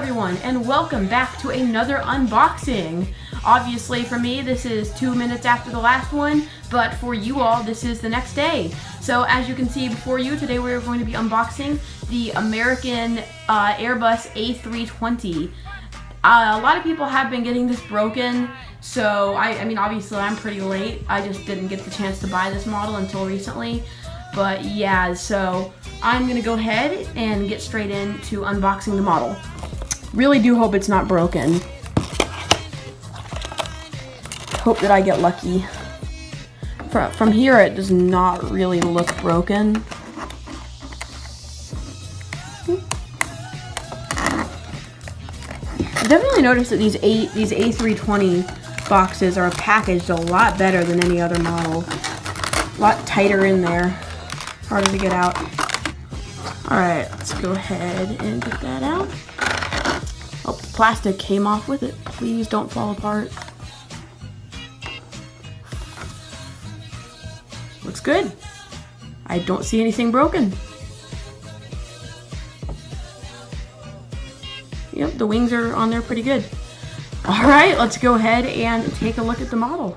everyone, and welcome back to another unboxing. Obviously for me this is 2 minutes after the last one, but for you all this is the next day. So as you can see before you, today we're going to be unboxing the American Airbus A320. A lot of people have been getting this broken, so I mean obviously I'm pretty late. I just didn't get the chance to buy this model until recently. But yeah, so I'm gonna go ahead and get straight into unboxing the model. Really do hope it's not broken. Hope that I get lucky. From here it does not really look broken. I definitely noticed that these A320 boxes are packaged a lot better than any other model. A lot tighter in there. Harder to get out. Alright, let's go ahead and get that out. Oh, the plastic came off with it. Please don't fall apart. Looks good. I don't see anything broken. Yep, the wings are on there pretty good. Alright, let's go ahead and take a look at the model.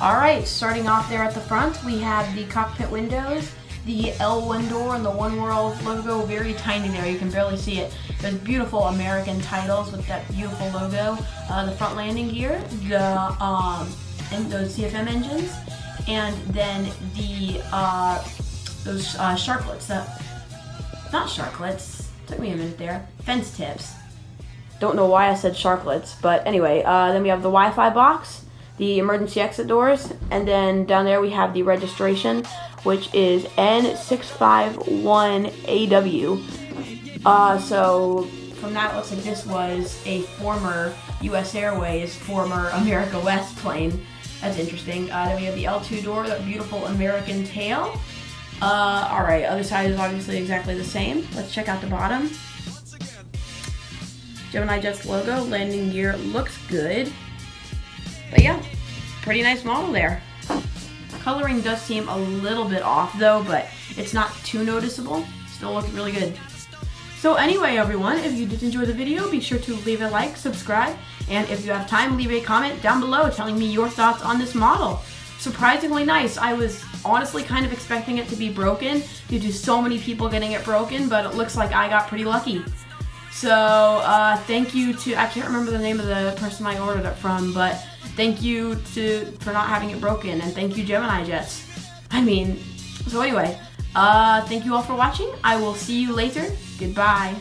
Alright, starting off there at the front, we have the cockpit windows, the L1 door, and the One World logo, very tiny there, you can barely see it. There's beautiful American titles with that beautiful logo. The front landing gear, and those CFM engines, and then the those sharklets, not sharklets, took me a minute there, fence tips. Don't know why I said sharklets, but anyway, then we have the Wi-Fi box, the emergency exit doors, and then down there we have the registration, which is N651AW. So from that, it looks like this was a former US Airways, former America West plane. That's interesting. Then we have the L2 door, that beautiful American tail. Alright, other side is obviously exactly the same. Let's check out the bottom. Gemini Jets logo, landing gear looks good. But yeah, pretty nice model there. Coloring does seem a little bit off though, but it's not too noticeable. Still looks really good. So anyway everyone, if you did enjoy the video, be sure to leave a like, subscribe, and if you have time, leave a comment down below telling me your thoughts on this model. Surprisingly nice. I was honestly kind of expecting it to be broken due to so many people getting it broken, but it looks like I got pretty lucky. So thank you to, I can't remember the name of the person I ordered it from, but thank you for not having it broken, and thank you Gemini Jets. So anyway, thank you all for watching. I will see you later. Goodbye.